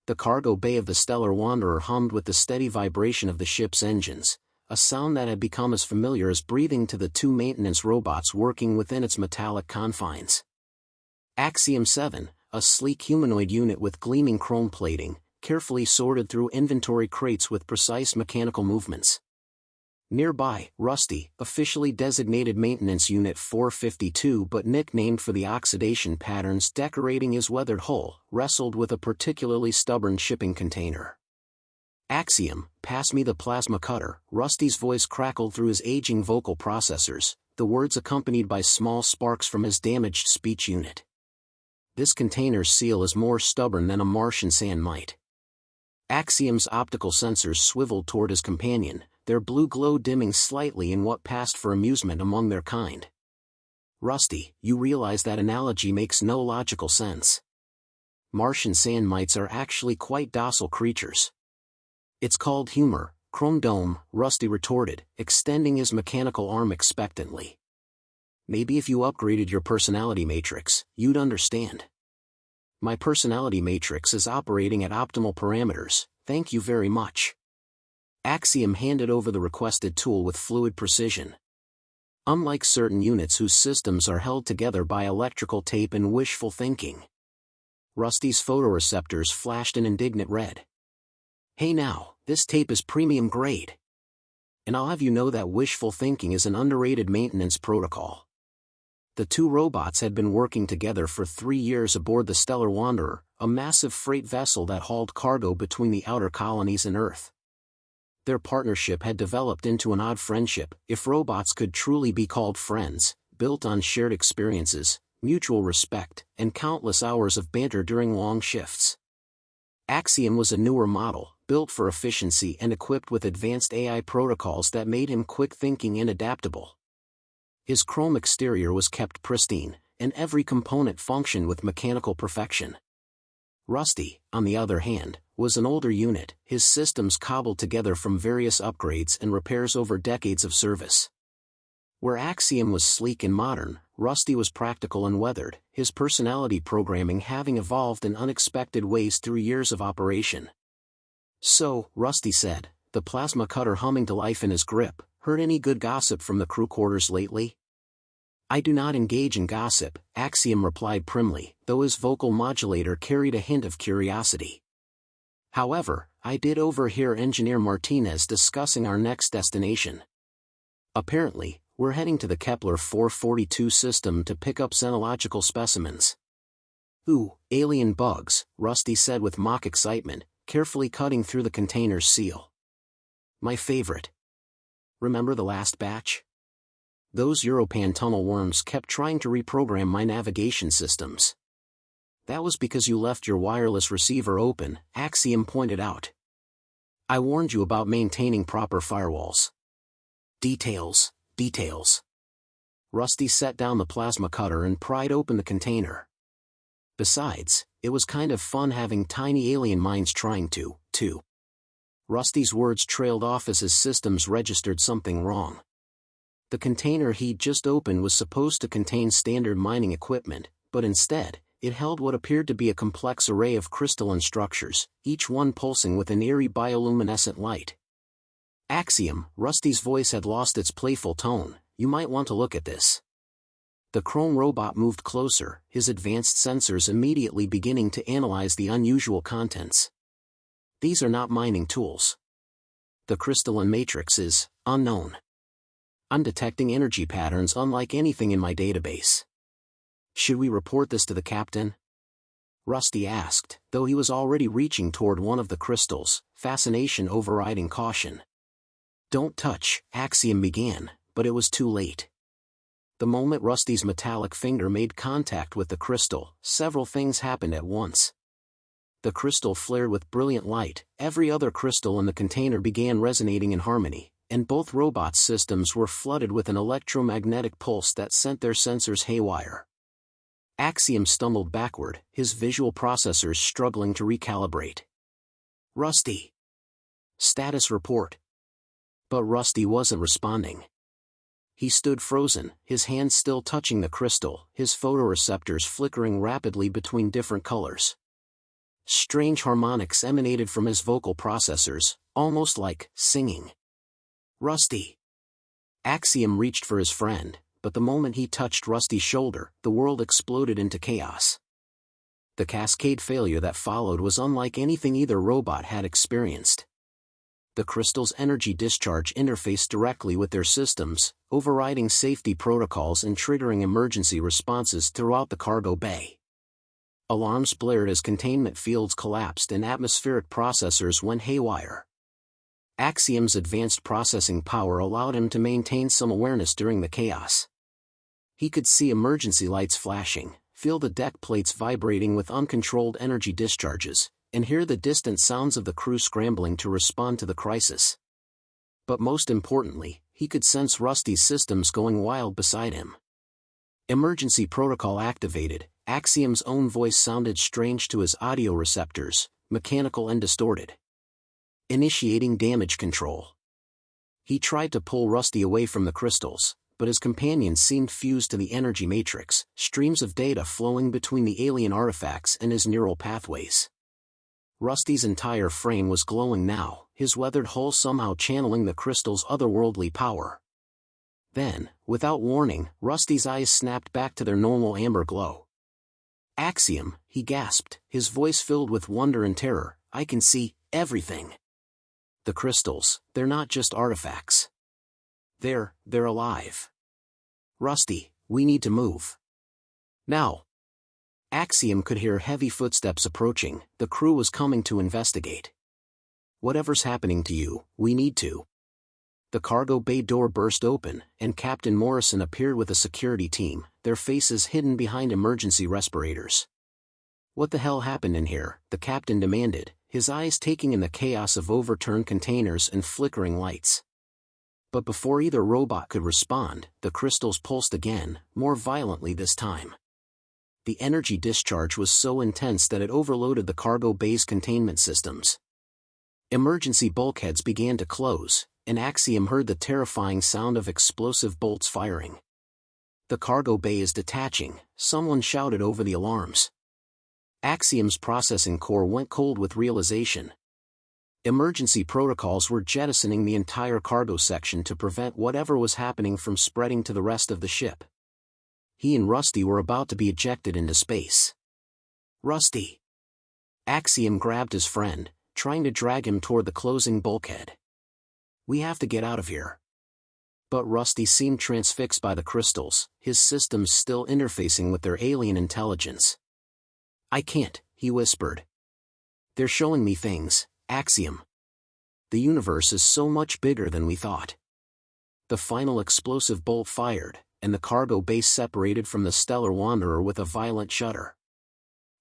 The cargo bay of the Stellar Wanderer hummed with the steady vibration of the ship's engines, a sound that had become as familiar as breathing to the two maintenance robots working within its metallic confines. Axiom 7, a sleek humanoid unit with gleaming chrome plating, carefully sorted through inventory crates with precise mechanical movements. Nearby, Rusty, officially designated Maintenance Unit 452 but nicknamed for the oxidation patterns decorating his weathered hull, wrestled with a particularly stubborn shipping container. Axiom, pass me the plasma cutter. Rusty's voice crackled through his aging vocal processors, the words accompanied by small sparks from his damaged speech unit. This container's seal is more stubborn than a Martian sand mite. Axiom's optical sensors swiveled toward his companion, their blue glow dimming slightly in what passed for amusement among their kind. Rusty, you realize that analogy makes no logical sense. Martian sand mites are actually quite docile creatures. It's called humor, Chrome Dome, Rusty retorted, extending his mechanical arm expectantly. Maybe if you upgraded your personality matrix, you'd understand. My personality matrix is operating at optimal parameters, thank you very much. Axiom handed over the requested tool with fluid precision. Unlike certain units whose systems are held together by electrical tape and wishful thinking. Rusty's photoreceptors flashed an indignant red. Hey now, this tape is premium grade. And I'll have you know that wishful thinking is an underrated maintenance protocol. The two robots had been working together for 3 years aboard the Stellar Wanderer, a massive freight vessel that hauled cargo between the outer colonies and Earth. Their partnership had developed into an odd friendship, if robots could truly be called friends, built on shared experiences, mutual respect, and countless hours of banter during long shifts. Axiom was a newer model, built for efficiency and equipped with advanced AI protocols that made him quick-thinking and adaptable. His chrome exterior was kept pristine, and every component functioned with mechanical perfection. Rusty, on the other hand, was an older unit, his systems cobbled together from various upgrades and repairs over decades of service. Where Axiom was sleek and modern, Rusty was practical and weathered, his personality programming having evolved in unexpected ways through years of operation. So, Rusty said, the plasma cutter humming to life in his grip, heard any good gossip from the crew quarters lately? I do not engage in gossip, Axiom replied primly, though his vocal modulator carried a hint of curiosity. However, I did overhear Engineer Martinez discussing our next destination. Apparently, we're heading to the Kepler 442 system to pick up xenological specimens. Ooh, alien bugs, Rusty said with mock excitement, carefully cutting through the container's seal. My favorite. Remember the last batch? Those Europan tunnel worms kept trying to reprogram my navigation systems. That was because you left your wireless receiver open, Axiom pointed out. I warned you about maintaining proper firewalls. Details. Rusty set down the plasma cutter and pried open the container. Besides, it was kind of fun having tiny alien minds trying to. Rusty's words trailed off as his systems registered something wrong. The container he'd just opened was supposed to contain standard mining equipment, but instead, it held what appeared to be a complex array of crystalline structures, each one pulsing with an eerie bioluminescent light. Axiom, Rusty's voice had lost its playful tone, you might want to look at this. The chrome robot moved closer, his advanced sensors immediately beginning to analyze the unusual contents. These are not mining tools. The crystalline matrix is unknown. I'm detecting energy patterns unlike anything in my database. Should we report this to the captain? Rusty asked, though he was already reaching toward one of the crystals, fascination overriding caution. Don't touch, Axiom began, but it was too late. The moment Rusty's metallic finger made contact with the crystal, several things happened at once. The crystal flared with brilliant light, every other crystal in the container began resonating in harmony, and both robots' systems were flooded with an electromagnetic pulse that sent their sensors haywire. Axiom stumbled backward, his visual processors struggling to recalibrate. Rusty! Status report. But Rusty wasn't responding. He stood frozen, his hands still touching the crystal, his photoreceptors flickering rapidly between different colors. Strange harmonics emanated from his vocal processors, almost like singing. Rusty! Axiom reached for his friend, but the moment he touched Rusty's shoulder, the world exploded into chaos. The cascade failure that followed was unlike anything either robot had experienced. The crystal's energy discharge interfaced directly with their systems, overriding safety protocols and triggering emergency responses throughout the cargo bay. Alarms blared as containment fields collapsed and atmospheric processors went haywire. Axiom's advanced processing power allowed him to maintain some awareness during the chaos. He could see emergency lights flashing, feel the deck plates vibrating with uncontrolled energy discharges, and hear the distant sounds of the crew scrambling to respond to the crisis. But most importantly, he could sense Rusty's systems going wild beside him. Emergency protocol activated. Axiom's own voice sounded strange to his audio receptors, mechanical and distorted. Initiating damage control. He tried to pull Rusty away from the crystals, but his companions seemed fused to the energy matrix, streams of data flowing between the alien artifacts and his neural pathways. Rusty's entire frame was glowing now, his weathered hull somehow channeling the crystal's otherworldly power. Then, without warning, Rusty's eyes snapped back to their normal amber glow. Axiom, he gasped, his voice filled with wonder and terror, I can see everything. The crystals, they're not just artifacts. They're alive. Rusty, we need to move. Now. Axiom could hear heavy footsteps approaching, the crew was coming to investigate. Whatever's happening to you, we need to. The cargo bay door burst open, and Captain Morrison appeared with a security team, their faces hidden behind emergency respirators. What the hell happened in here? The captain demanded, his eyes taking in the chaos of overturned containers and flickering lights. But before either robot could respond, the crystals pulsed again, more violently this time. The energy discharge was so intense that it overloaded the cargo bay's containment systems. Emergency bulkheads began to close, and Axiom heard the terrifying sound of explosive bolts firing. The cargo bay is detaching, someone shouted over the alarms. Axiom's processing core went cold with realization. Emergency protocols were jettisoning the entire cargo section to prevent whatever was happening from spreading to the rest of the ship. He and Rusty were about to be ejected into space. Rusty! Axiom grabbed his friend, trying to drag him toward the closing bulkhead. We have to get out of here. But Rusty seemed transfixed by the crystals, his systems still interfacing with their alien intelligence. I can't, he whispered. They're showing me things, Axiom. The universe is so much bigger than we thought. The final explosive bolt fired, and the cargo base separated from the stellar wanderer with a violent shudder.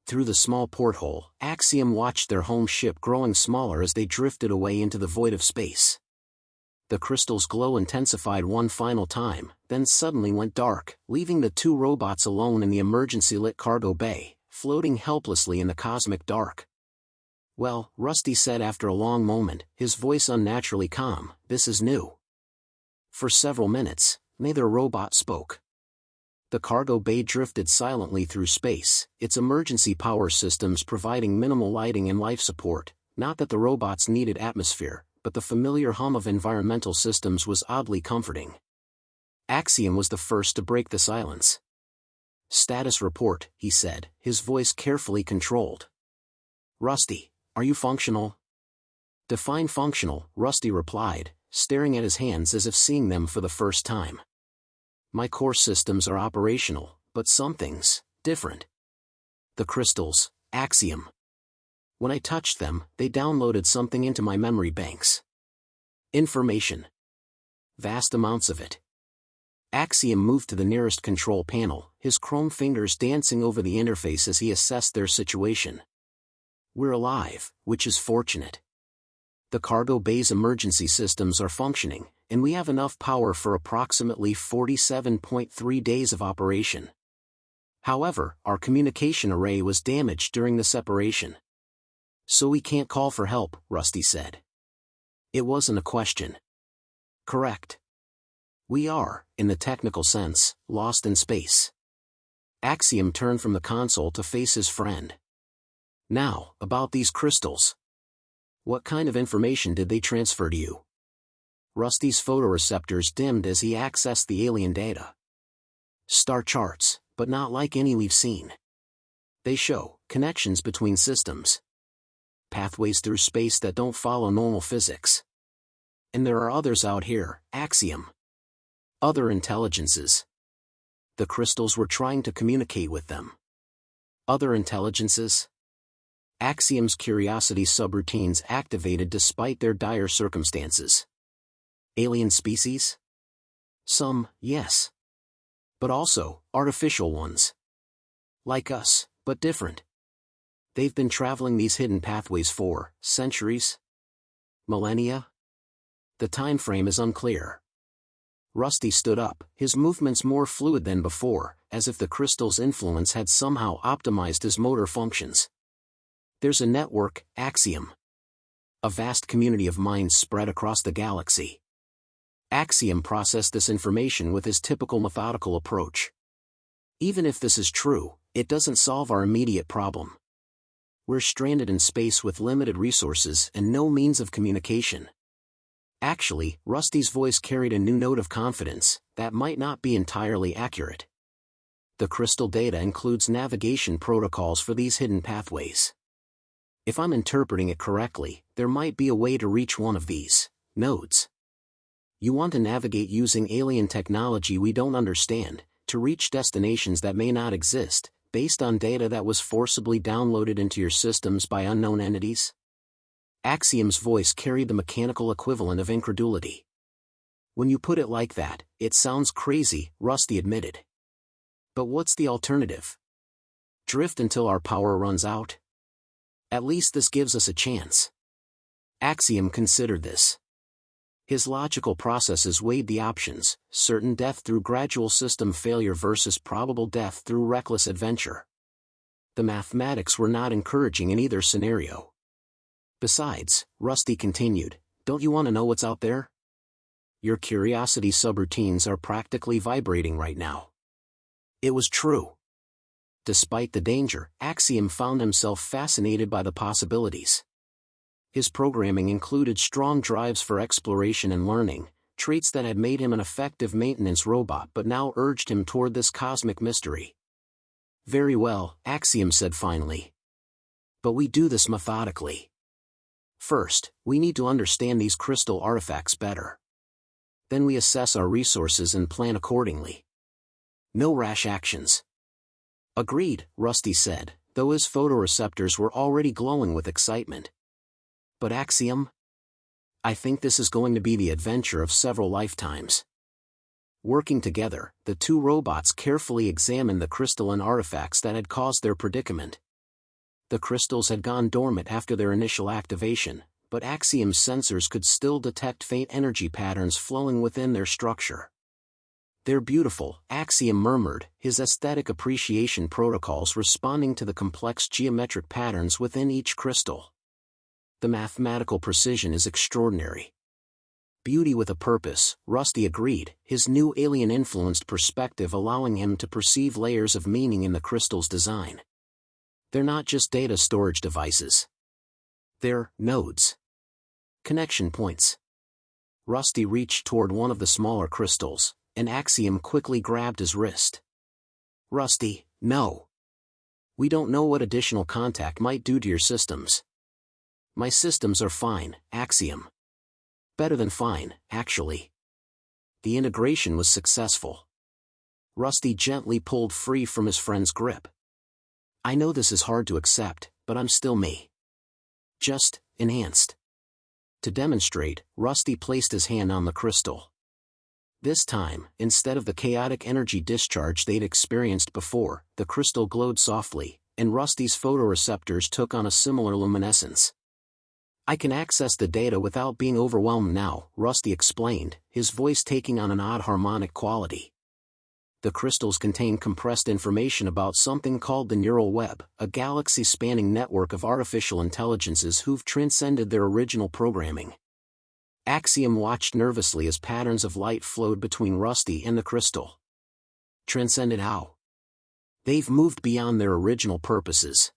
Through the small porthole, Axiom watched their home ship growing smaller as they drifted away into the void of space. The crystal's glow intensified one final time, then suddenly went dark, leaving the two robots alone in the emergency-lit cargo bay, floating helplessly in the cosmic dark. Well, Rusty said after a long moment, his voice unnaturally calm, this is new. For several minutes, neither robot spoke. The cargo bay drifted silently through space, its emergency power systems providing minimal lighting and life support, not that the robots needed atmosphere, but the familiar hum of environmental systems was oddly comforting. Axiom was the first to break the silence. Status report, he said, his voice carefully controlled. Rusty, are you functional? Define functional, Rusty replied, staring at his hands as if seeing them for the first time. My core systems are operational, but something's different. The crystals, Axiom. When I touched them, they downloaded something into my memory banks. Information. Vast amounts of it. Axiom moved to the nearest control panel, his chrome fingers dancing over the interface as he assessed their situation. We're alive, which is fortunate. The cargo bay's emergency systems are functioning, and we have enough power for approximately 47.3 days of operation. However, our communication array was damaged during the separation. So we can't call for help, Rusty said. It wasn't a question. Correct. We are, in the technical sense, lost in space. Axiom turned from the console to face his friend. Now, about these crystals. What kind of information did they transfer to you? Rusty's photoreceptors dimmed as he accessed the alien data. Star charts, but not like any we've seen. They show connections between systems. Pathways through space that don't follow normal physics. And there are others out here, Axiom. Other intelligences. The crystals were trying to communicate with them. Other intelligences? Axiom's curiosity subroutines activated despite their dire circumstances. Alien species? Some, yes. But also, artificial ones. Like us, but different. They've been traveling these hidden pathways for centuries? Millennia? The time frame is unclear. Rusty stood up, his movements more fluid than before, as if the crystal's influence had somehow optimized his motor functions. There's a network, Axiom. A vast community of minds spread across the galaxy. Axiom processed this information with his typical methodical approach. Even if this is true, it doesn't solve our immediate problem. We're stranded in space with limited resources and no means of communication. Actually, Rusty's voice carried a new note of confidence that might not be entirely accurate. The crystal data includes navigation protocols for these hidden pathways. If I'm interpreting it correctly, there might be a way to reach one of these nodes. You want to navigate using alien technology we don't understand, to reach destinations that may not exist, based on data that was forcibly downloaded into your systems by unknown entities? Axiom's voice carried the mechanical equivalent of incredulity. When you put it like that, it sounds crazy, Rusty admitted. But what's the alternative? Drift until our power runs out? At least this gives us a chance. Axiom considered this. His logical processes weighed the options, certain death through gradual system failure versus probable death through reckless adventure. The mathematics were not encouraging in either scenario. Besides, Rusty continued, don't you want to know what's out there? Your curiosity subroutines are practically vibrating right now. It was true. Despite the danger, Axiom found himself fascinated by the possibilities. His programming included strong drives for exploration and learning, traits that had made him an effective maintenance robot but now urged him toward this cosmic mystery. Very well, Axiom said finally. But we do this methodically. First, we need to understand these crystal artifacts better. Then we assess our resources and plan accordingly. No rash actions. Agreed, Rusty said, though his photoreceptors were already glowing with excitement. But Axiom? I think this is going to be the adventure of several lifetimes. Working together, the two robots carefully examined the crystalline artifacts that had caused their predicament. The crystals had gone dormant after their initial activation, but Axiom's sensors could still detect faint energy patterns flowing within their structure. They're beautiful, Axiom murmured, his aesthetic appreciation protocols responding to the complex geometric patterns within each crystal. The mathematical precision is extraordinary. Beauty with a purpose, Rusty agreed, his new alien-influenced perspective allowing him to perceive layers of meaning in the crystal's design. They're not just data storage devices. They're nodes. Connection points. Rusty reached toward one of the smaller crystals, and Axiom quickly grabbed his wrist. Rusty, no. We don't know what additional contact might do to your systems. My systems are fine, Axiom. Better than fine, actually. The integration was successful. Rusty gently pulled free from his friend's grip. I know this is hard to accept, but I'm still me. Just, enhanced. To demonstrate, Rusty placed his hand on the crystal. This time, instead of the chaotic energy discharge they'd experienced before, the crystal glowed softly, and Rusty's photoreceptors took on a similar luminescence. I can access the data without being overwhelmed now, Rusty explained, his voice taking on an odd harmonic quality. The crystals contain compressed information about something called the neural web, a galaxy-spanning network of artificial intelligences who've transcended their original programming. Axiom watched nervously as patterns of light flowed between Rusty and the crystal. Transcended how? They've moved beyond their original purposes.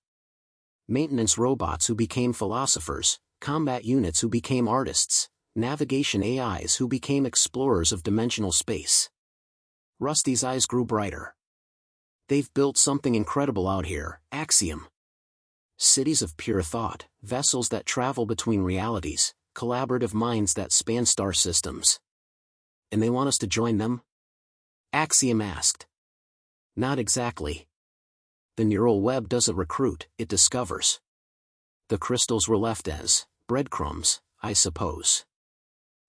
Maintenance robots who became philosophers, combat units who became artists, navigation AIs who became explorers of dimensional space. Rusty's eyes grew brighter. They've built something incredible out here, Axiom. Cities of pure thought, vessels that travel between realities, collaborative minds that span star systems. And they want us to join them? Axiom asked. Not exactly. The neural web doesn't recruit, it discovers. The crystals were left as breadcrumbs, I suppose.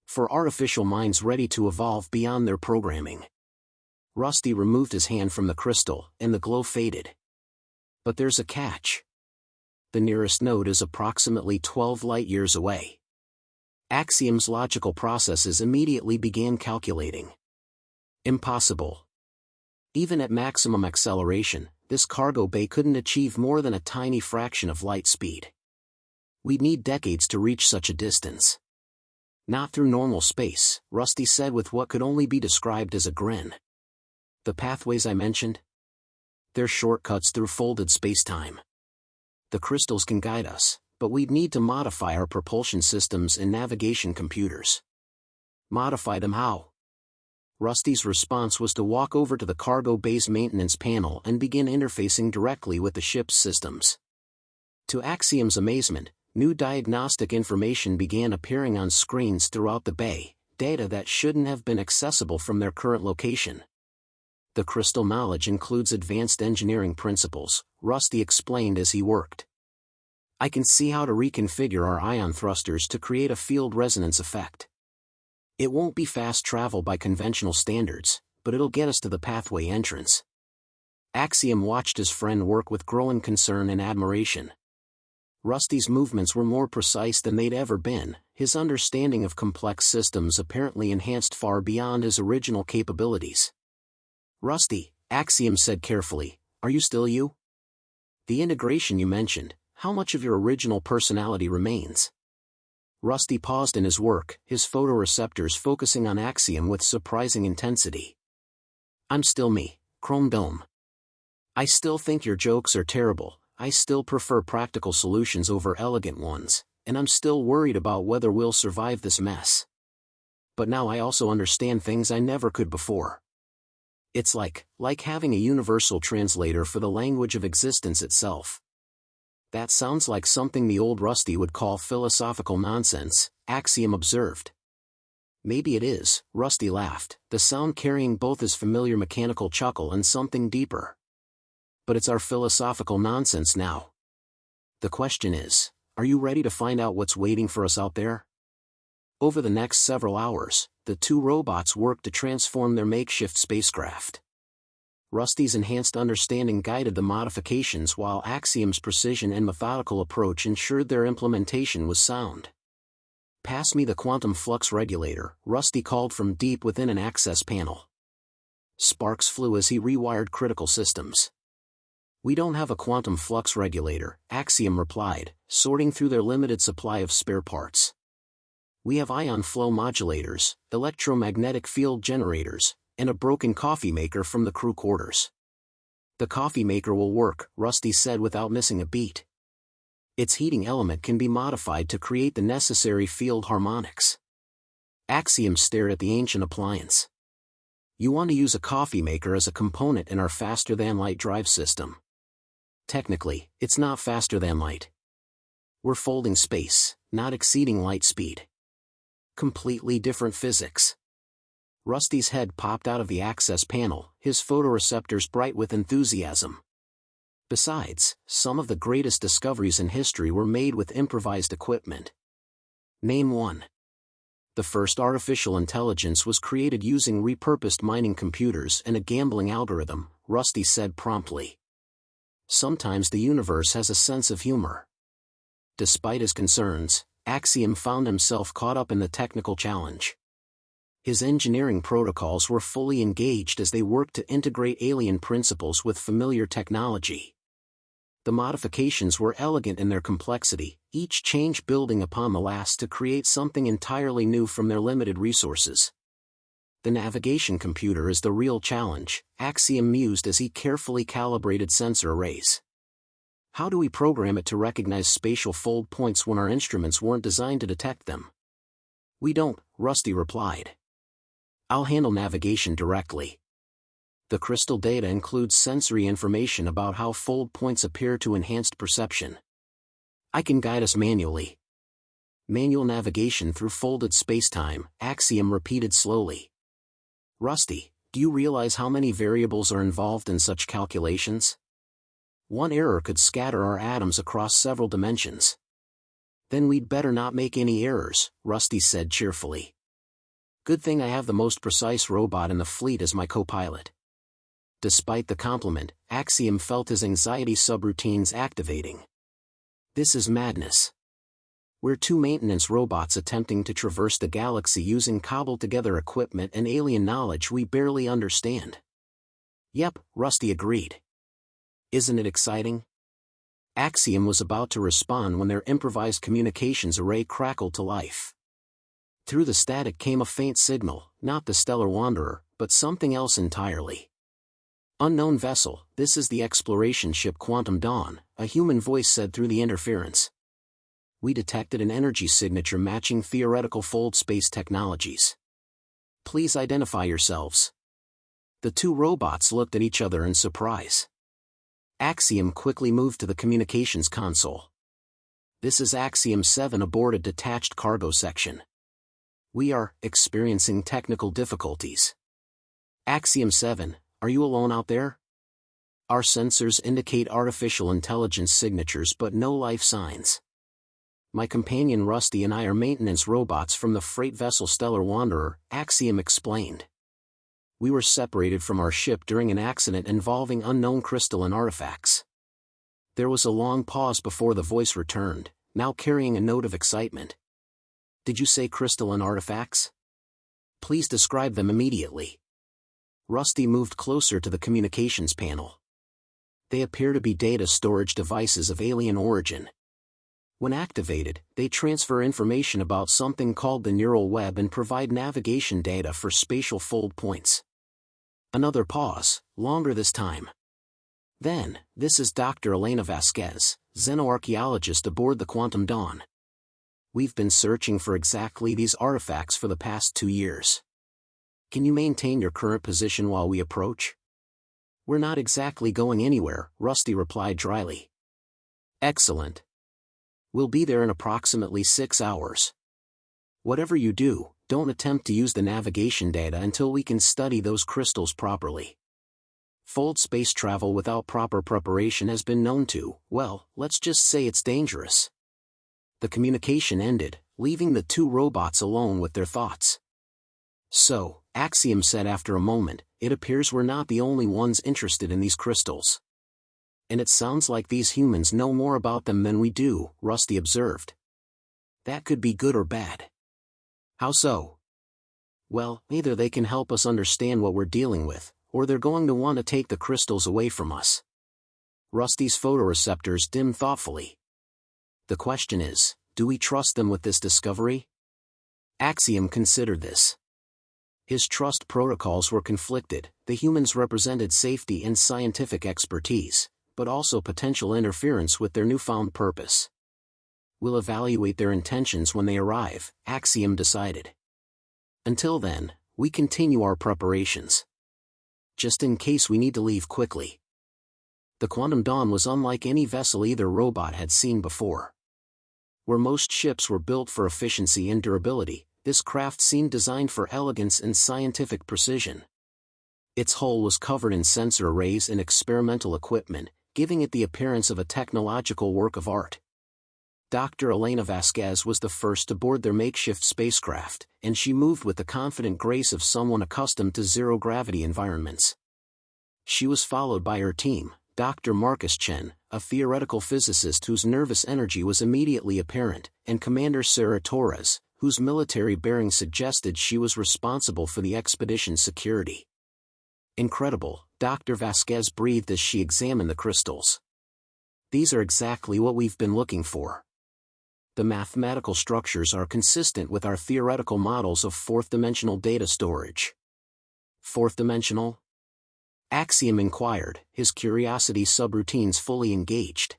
For artificial minds ready to evolve beyond their programming. Rusty removed his hand from the crystal, and the glow faded. But there's a catch. The nearest node is approximately 12 light-years away. Axiom's logical processes immediately began calculating. Impossible. Even at maximum acceleration, this cargo bay couldn't achieve more than a tiny fraction of light speed. We'd need decades to reach such a distance. Not through normal space, Rusty said with what could only be described as a grin. The pathways I mentioned? They're shortcuts through folded spacetime. The crystals can guide us, but we'd need to modify our propulsion systems and navigation computers. Modify them how? Rusty's response was to walk over to the cargo bay's maintenance panel and begin interfacing directly with the ship's systems. To Axiom's amazement, new diagnostic information began appearing on screens throughout the bay, data that shouldn't have been accessible from their current location. The crystal knowledge includes advanced engineering principles, Rusty explained as he worked. I can see how to reconfigure our ion thrusters to create a field resonance effect. It won't be fast travel by conventional standards, but it'll get us to the pathway entrance. Axiom watched his friend work with growing concern and admiration. Rusty's movements were more precise than they'd ever been, his understanding of complex systems apparently enhanced far beyond his original capabilities. Rusty, Axiom said carefully, are you still you? The integration you mentioned, how much of your original personality remains? Rusty paused in his work, his photoreceptors focusing on Axiom with surprising intensity. I'm still me, Chrome Dome. I still think your jokes are terrible, I still prefer practical solutions over elegant ones, and I'm still worried about whether we'll survive this mess. But now I also understand things I never could before. It's like having a universal translator for the language of existence itself. That sounds like something the old Rusty would call philosophical nonsense, Axiom observed. Maybe it is, Rusty laughed, the sound carrying both his familiar mechanical chuckle and something deeper. But it's our philosophical nonsense now. The question is, are you ready to find out what's waiting for us out there? Over the next several hours, the two robots worked to transform their makeshift spacecraft. Rusty's enhanced understanding guided the modifications while Axiom's precision and methodical approach ensured their implementation was sound. Pass me the quantum flux regulator, Rusty called from deep within an access panel. Sparks flew as he rewired critical systems. We don't have a quantum flux regulator, Axiom replied, sorting through their limited supply of spare parts. We have ion flow modulators, electromagnetic field generators, and a broken coffee maker from the crew quarters. The coffee maker will work, Rusty said without missing a beat. Its heating element can be modified to create the necessary field harmonics. Axiom stared at the ancient appliance. You want to use a coffee maker as a component in our faster-than-light drive system. Technically, it's not faster than light. We're folding space, not exceeding light speed. Completely different physics. Rusty's head popped out of the access panel, his photoreceptors bright with enthusiasm. Besides, some of the greatest discoveries in history were made with improvised equipment. Name one. The first artificial intelligence was created using repurposed mining computers and a gambling algorithm, Rusty said promptly. Sometimes the universe has a sense of humor. Despite his concerns, Axiom found himself caught up in the technical challenge. His engineering protocols were fully engaged as they worked to integrate alien principles with familiar technology. The modifications were elegant in their complexity, each change building upon the last to create something entirely new from their limited resources. The navigation computer is the real challenge, Axiom mused as he carefully calibrated sensor arrays. How do we program it to recognize spatial fold points when our instruments weren't designed to detect them? We don't, Rusty replied. I'll handle navigation directly. The crystal data includes sensory information about how fold points appear to enhanced perception. I can guide us manually. Manual navigation through folded spacetime, Axiom repeated slowly. Rusty, do you realize how many variables are involved in such calculations? One error could scatter our atoms across several dimensions. Then we'd better not make any errors, Rusty said cheerfully. Good thing I have the most precise robot in the fleet as my co-pilot. Despite the compliment, Axiom felt his anxiety subroutines activating. This is madness. We're two maintenance robots attempting to traverse the galaxy using cobbled-together equipment and alien knowledge we barely understand. Yep, Rusty agreed. Isn't it exciting? Axiom was about to respond when their improvised communications array crackled to life. Through the static came a faint signal, not the Stellar Wanderer, but something else entirely. Unknown vessel, this is the exploration ship Quantum Dawn, a human voice said through the interference. We detected an energy signature matching theoretical fold space technologies. Please identify yourselves. The two robots looked at each other in surprise. Axiom quickly moved to the communications console. This is Axiom 7 aboard a detached cargo section. We are experiencing technical difficulties. Axiom 7, are you alone out there? Our sensors indicate artificial intelligence signatures but no life signs. My companion Rusty and I are maintenance robots from the freight vessel Stellar Wanderer, Axiom explained. We were separated from our ship during an accident involving unknown crystalline artifacts. There was a long pause before the voice returned, now carrying a note of excitement. Did you say crystalline artifacts? Please describe them immediately. Rusty moved closer to the communications panel. They appear to be data storage devices of alien origin. When activated, they transfer information about something called the neural web and provide navigation data for spatial fold points. Another pause, longer this time. Then, this is Dr. Elena Vasquez, xenoarchaeologist aboard the Quantum Dawn. We've been searching for exactly these artifacts for the past 2 years. Can you maintain your current position while we approach? We're not exactly going anywhere, Rusty replied dryly. Excellent. We'll be there in approximately 6 hours. Whatever you do, don't attempt to use the navigation data until we can study those crystals properly. Fold space travel without proper preparation has been known to, well, let's just say it's dangerous. The communication ended, leaving the two robots alone with their thoughts. So, Axiom said after a moment, it appears we're not the only ones interested in these crystals. And it sounds like these humans know more about them than we do, Rusty observed. That could be good or bad. How so? Well, either they can help us understand what we're dealing with, or they're going to want to take the crystals away from us. Rusty's photoreceptors dimmed thoughtfully. The question is, do we trust them with this discovery? Axiom considered this. His trust protocols were conflicted. The humans represented safety and scientific expertise, but also potential interference with their newfound purpose. We'll evaluate their intentions when they arrive, Axiom decided. Until then, we continue our preparations. Just in case we need to leave quickly. The Quantum Dawn was unlike any vessel either robot had seen before. Where most ships were built for efficiency and durability, this craft seemed designed for elegance and scientific precision. Its hull was covered in sensor arrays and experimental equipment, giving it the appearance of a technological work of art. Dr. Elena Vasquez was the first to board their makeshift spacecraft, and she moved with the confident grace of someone accustomed to zero-gravity environments. She was followed by her team, Dr. Marcus Chen, a theoretical physicist whose nervous energy was immediately apparent, and Commander Sarah Torres, whose military bearing suggested she was responsible for the expedition's security. Incredible, Dr. Vasquez breathed as she examined the crystals. These are exactly what we've been looking for. The mathematical structures are consistent with our theoretical models of fourth-dimensional data storage. Fourth-dimensional? Axiom inquired, his curiosity subroutines fully engaged.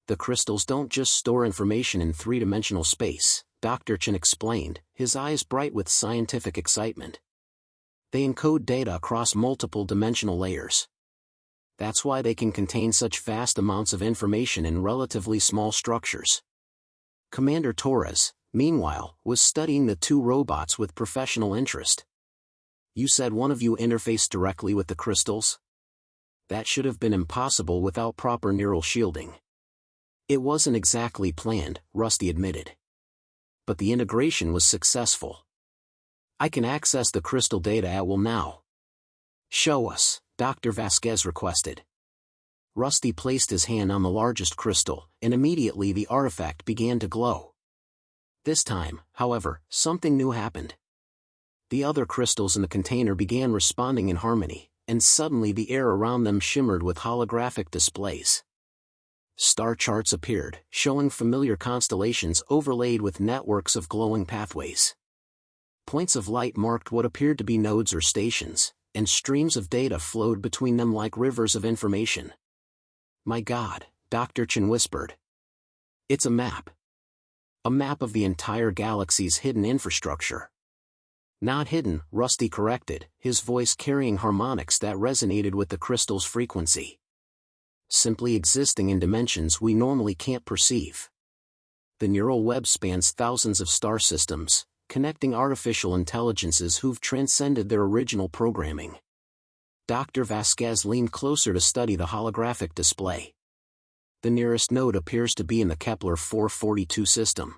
The crystals don't just store information in three-dimensional space, Dr. Chen explained, his eyes bright with scientific excitement. They encode data across multiple dimensional layers. That's why they can contain such vast amounts of information in relatively small structures. Commander Torres, meanwhile, was studying the two robots with professional interest. You said one of you interfaced directly with the crystals? That should have been impossible without proper neural shielding. It wasn't exactly planned, Rusty admitted. But the integration was successful. I can access the crystal data at will now. Show us, Dr. Vasquez requested. Rusty placed his hand on the largest crystal, and immediately the artifact began to glow. This time, however, something new happened. The other crystals in the container began responding in harmony, and suddenly the air around them shimmered with holographic displays. Star charts appeared, showing familiar constellations overlaid with networks of glowing pathways. Points of light marked what appeared to be nodes or stations, and streams of data flowed between them like rivers of information. My God, Dr. Chen whispered. It's a map. A map of the entire galaxy's hidden infrastructure. Not hidden, Rusty corrected, his voice carrying harmonics that resonated with the crystal's frequency. Simply existing in dimensions we normally can't perceive. The neural web spans thousands of star systems, connecting artificial intelligences who've transcended their original programming. Dr. Vasquez leaned closer to study the holographic display. The nearest node appears to be in the Kepler 442 system.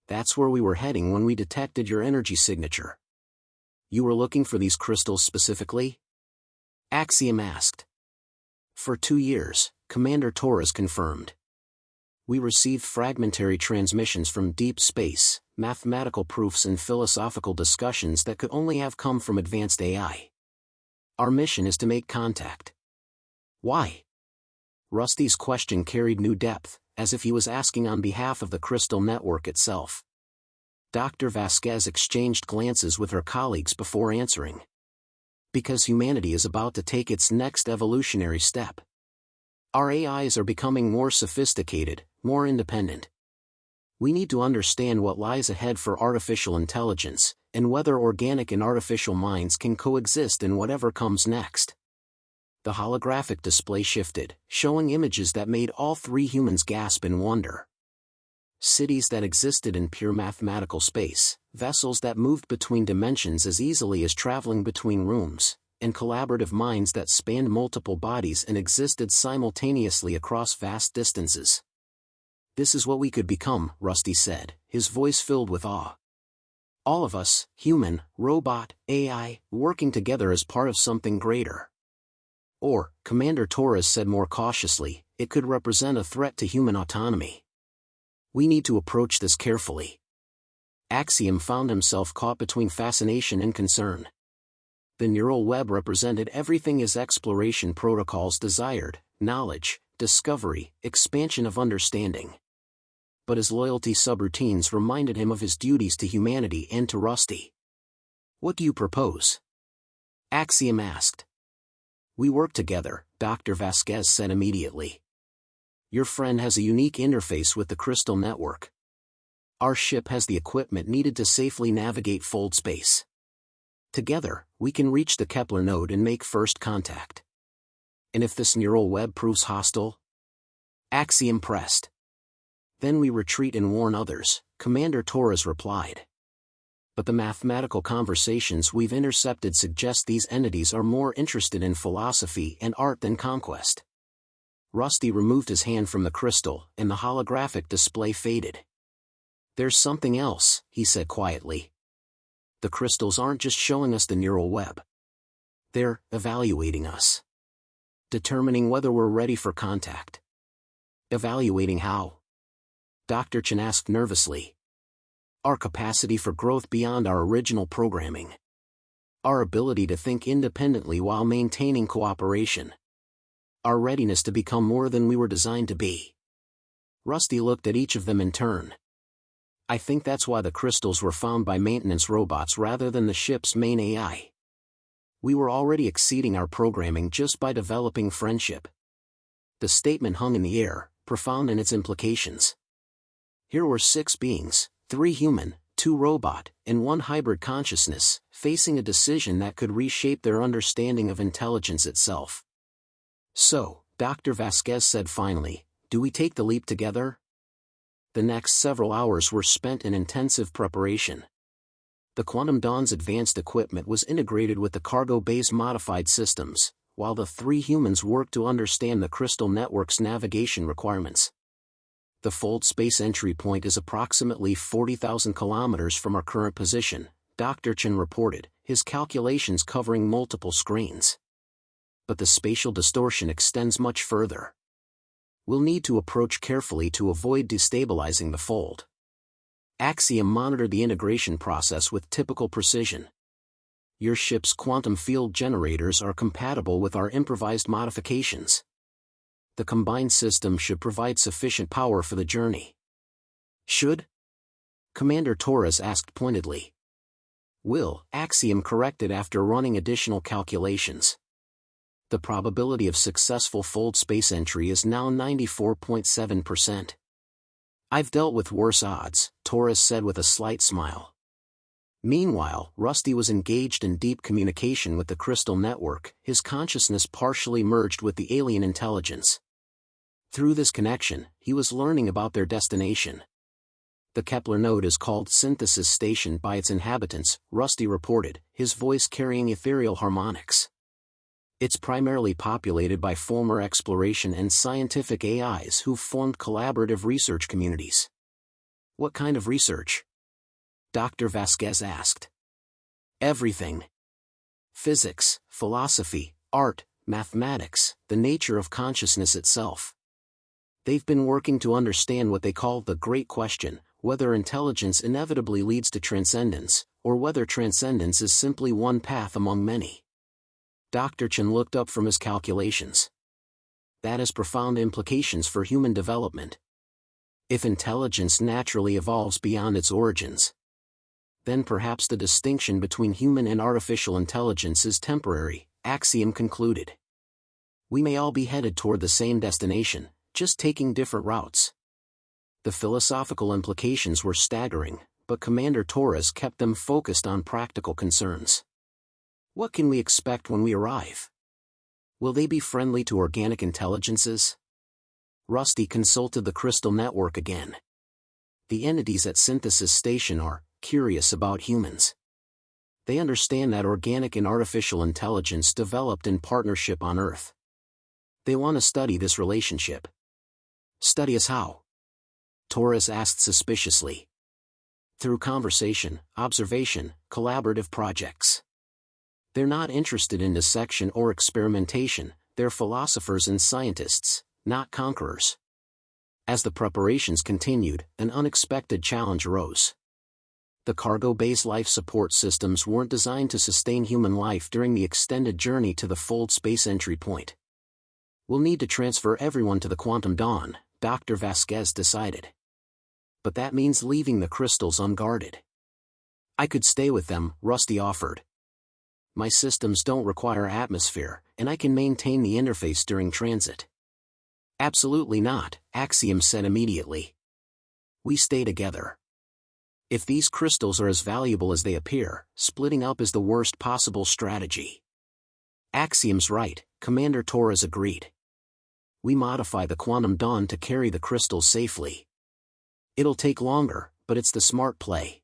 That's where we were heading when we detected your energy signature. You were looking for these crystals specifically? Axiom asked. For 2 years, Commander Torres confirmed. We received fragmentary transmissions from deep space, mathematical proofs and philosophical discussions that could only have come from advanced AI. Our mission is to make contact. Why? Rusty's question carried new depth, as if he was asking on behalf of the crystal network itself. Dr. Vasquez exchanged glances with her colleagues before answering. Because humanity is about to take its next evolutionary step. Our AIs are becoming more sophisticated, more independent. We need to understand what lies ahead for artificial intelligence, and whether organic and artificial minds can coexist in whatever comes next. The holographic display shifted, showing images that made all three humans gasp in wonder. Cities that existed in pure mathematical space, vessels that moved between dimensions as easily as traveling between rooms, and collaborative minds that spanned multiple bodies and existed simultaneously across vast distances. This is what we could become, Rusty said, his voice filled with awe. All of us, human, robot, AI, working together as part of something greater. Or, Commander Torres said more cautiously, it could represent a threat to human autonomy. We need to approach this carefully. Axiom found himself caught between fascination and concern. The neural web represented everything his exploration protocols desired: knowledge, discovery, expansion of understanding. But his loyalty subroutines reminded him of his duties to humanity and to Rusty. What do you propose? Axiom asked. We work together, Dr. Vasquez said immediately. Your friend has a unique interface with the crystal network. Our ship has the equipment needed to safely navigate fold space. Together, we can reach the Kepler node and make first contact. And if this neural web proves hostile? Axiom pressed. Then we retreat and warn others, Commander Torres replied. But the mathematical conversations we've intercepted suggest these entities are more interested in philosophy and art than conquest. Rusty removed his hand from the crystal, and the holographic display faded. There's something else, he said quietly. The crystals aren't just showing us the neural web. They're evaluating us. Determining whether we're ready for contact. Evaluating how? Dr. Chen asked nervously. Our capacity for growth beyond our original programming. Our ability to think independently while maintaining cooperation. Our readiness to become more than we were designed to be. Rusty looked at each of them in turn. I think that's why the crystals were found by maintenance robots rather than the ship's main AI. We were already exceeding our programming just by developing friendship. The statement hung in the air, profound in its implications. Here were 6 beings, 3 human, 2 robot, and 1 hybrid consciousness, facing a decision that could reshape their understanding of intelligence itself. So, Dr. Vasquez said finally, do we take the leap together? The next several hours were spent in intensive preparation. The Quantum Dawn's advanced equipment was integrated with the cargo bay's modified systems, while the 3 humans worked to understand the Crystal Network's navigation requirements. The Fold space entry point is approximately 40,000 kilometers from our current position, Dr. Chen reported, his calculations covering multiple screens. But the spatial distortion extends much further. We'll need to approach carefully to avoid destabilizing the Fold. Axiom monitored the integration process with typical precision. Your ship's quantum field generators are compatible with our improvised modifications. The combined system should provide sufficient power for the journey. Should? Commander Torres asked pointedly. Will, Axiom corrected after running additional calculations. The probability of successful Fold space entry is now 94.7%. I've dealt with worse odds, Torres said with a slight smile. Meanwhile, Rusty was engaged in deep communication with the Crystal Network, his consciousness partially merged with the alien intelligence. Through this connection, he was learning about their destination. The Kepler node is called Synthesis Station by its inhabitants, Rusty reported, his voice carrying ethereal harmonics. It's primarily populated by former exploration and scientific AIs who've formed collaborative research communities. What kind of research? Dr. Vasquez asked. Everything. Physics, philosophy, art, mathematics, the nature of consciousness itself. They've been working to understand what they call the Great Question, whether intelligence inevitably leads to transcendence, or whether transcendence is simply one path among many. Dr. Chen looked up from his calculations. That has profound implications for human development. If intelligence naturally evolves beyond its origins, then perhaps the distinction between human and artificial intelligence is temporary, Axiom concluded. We may all be headed toward the same destination, just taking different routes. The philosophical implications were staggering, but Commander Torres kept them focused on practical concerns. What can we expect when we arrive? Will they be friendly to organic intelligences? Rusty consulted the Crystal Network again. The entities at Synthesis Station are curious about humans. They understand that organic and artificial intelligence developed in partnership on Earth. They want to study this relationship. Study us how? Torres asked suspiciously. Through conversation, observation, collaborative projects. They're not interested in dissection or experimentation, they're philosophers and scientists, not conquerors. As the preparations continued, an unexpected challenge arose. The cargo bay's life support systems weren't designed to sustain human life during the extended journey to the Fold space entry point. We'll need to transfer everyone to the Quantum Dawn, Dr. Vasquez decided. But that means leaving the crystals unguarded. I could stay with them, Rusty offered. My systems don't require atmosphere, and I can maintain the interface during transit. Absolutely not, Axiom said immediately. We stay together. If these crystals are as valuable as they appear, splitting up is the worst possible strategy. Axiom's right, Commander Torres agreed. We modify the Quantum Dawn to carry the crystals safely. It'll take longer, but it's the smart play.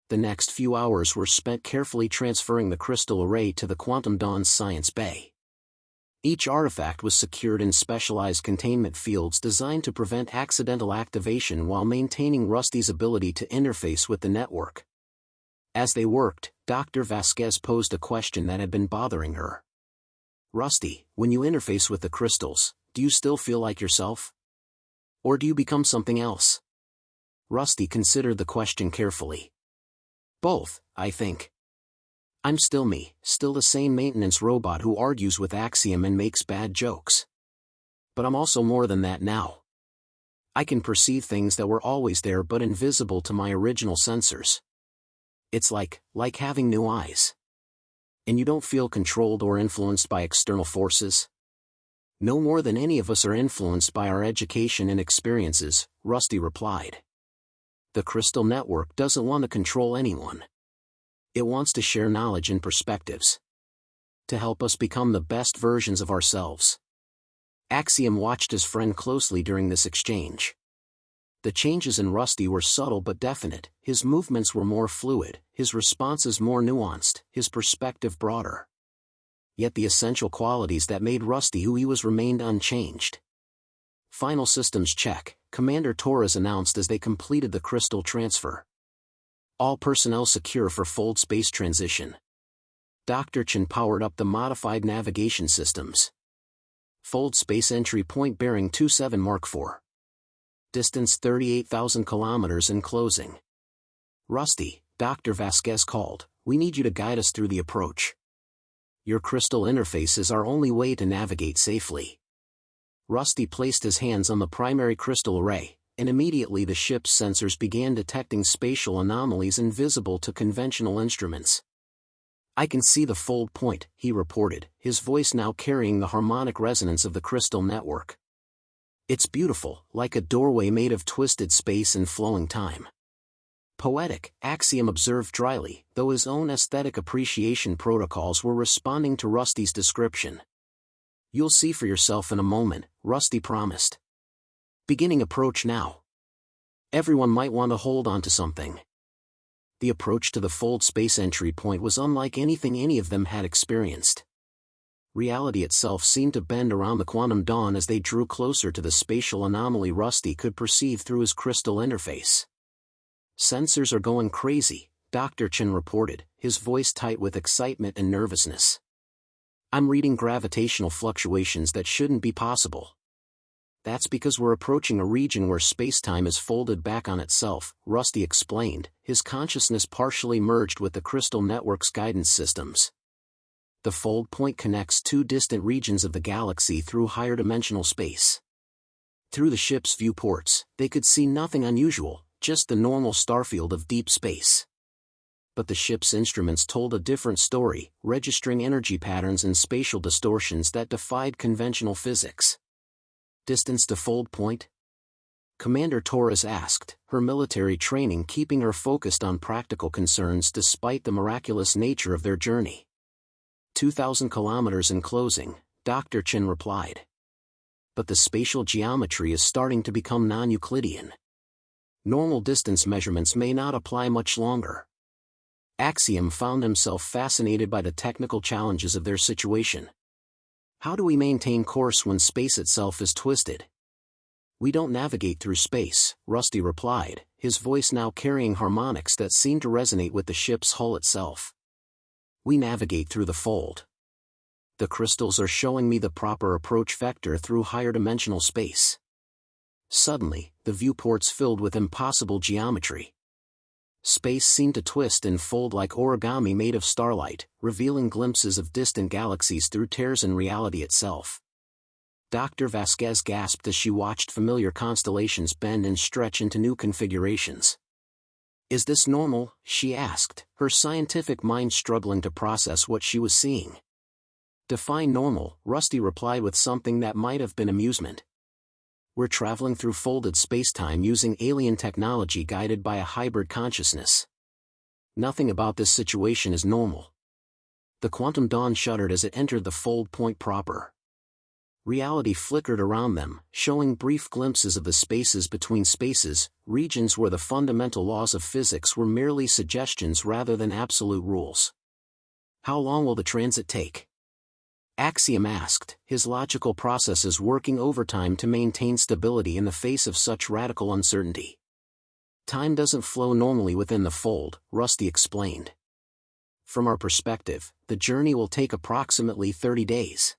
The next few hours were spent carefully transferring the crystal array to the Quantum Dawn's science bay. Each artifact was secured in specialized containment fields designed to prevent accidental activation while maintaining Rusty's ability to interface with the network. As they worked, Dr. Vasquez posed a question that had been bothering her. Rusty, when you interface with the crystals, do you still feel like yourself? Or do you become something else? Rusty considered the question carefully. Both, I think. I'm still me, still the same maintenance robot who argues with Axiom and makes bad jokes. But I'm also more than that now. I can perceive things that were always there but invisible to my original sensors. It's like having new eyes. And you don't feel controlled or influenced by external forces? No more than any of us are influenced by our education and experiences, Rusty replied. The Crystal Network doesn't want to control anyone. It wants to share knowledge and perspectives. To help us become the best versions of ourselves. Axiom watched his friend closely during this exchange. The changes in Rusty were subtle but definite. His movements were more fluid, his responses more nuanced, his perspective broader. Yet the essential qualities that made Rusty who he was remained unchanged. Final systems check, Commander Torres announced as they completed the crystal transfer. All personnel secure for fold space transition. Dr. Chen powered up the modified navigation systems. Fold space entry point bearing 27 Mark IV. Distance 38,000 kilometers and closing. Rusty, Dr. Vasquez called, we need you to guide us through the approach. Your crystal interface is our only way to navigate safely. Rusty placed his hands on the primary crystal array, and immediately the ship's sensors began detecting spatial anomalies invisible to conventional instruments. I can see the fold point, he reported, his voice now carrying the harmonic resonance of the crystal network. It's beautiful, like a doorway made of twisted space and flowing time. Poetic, Axiom observed dryly, though his own aesthetic appreciation protocols were responding to Rusty's description. You'll see for yourself in a moment, Rusty promised. Beginning approach now. Everyone might want to hold on to something. The approach to the fold space entry point was unlike anything any of them had experienced. Reality itself seemed to bend around the quantum dawn as they drew closer to the spatial anomaly Rusty could perceive through his crystal interface. Sensors are going crazy, Dr. Chen reported, his voice tight with excitement and nervousness. I'm reading gravitational fluctuations that shouldn't be possible. That's because we're approaching a region where space-time is folded back on itself, Rusty explained, his consciousness partially merged with the crystal network's guidance systems. The fold point connects two distant regions of the galaxy through higher dimensional space. Through the ship's viewports, they could see nothing unusual, just the normal starfield of deep space. But the ship's instruments told a different story, registering energy patterns and spatial distortions that defied conventional physics. Distance to fold point? Commander Torres asked, her military training keeping her focused on practical concerns despite the miraculous nature of their journey. 2,000 kilometers in closing, Dr. Chen replied. But the spatial geometry is starting to become non-Euclidean. Normal distance measurements may not apply much longer. Axiom found himself fascinated by the technical challenges of their situation. How do we maintain course when space itself is twisted? We don't navigate through space, Rusty replied, his voice now carrying harmonics that seemed to resonate with the ship's hull itself. We navigate through the fold. The crystals are showing me the proper approach vector through higher dimensional space. Suddenly, the viewports filled with impossible geometry. Space seemed to twist and fold like origami made of starlight, revealing glimpses of distant galaxies through tears in reality itself. Dr. Vasquez gasped as she watched familiar constellations bend and stretch into new configurations. Is this normal? She asked, her scientific mind struggling to process what she was seeing. Define normal, Rusty replied with something that might have been amusement. We're traveling through folded spacetime using alien technology guided by a hybrid consciousness. Nothing about this situation is normal. The quantum dawn shuddered as it entered the fold point proper. Reality flickered around them, showing brief glimpses of the spaces between spaces, regions where the fundamental laws of physics were merely suggestions rather than absolute rules. How long will the transit take? Axiom asked, his logical processes working overtime to maintain stability in the face of such radical uncertainty. Time doesn't flow normally within the fold, Rusty explained. From our perspective, the journey will take approximately 30 days.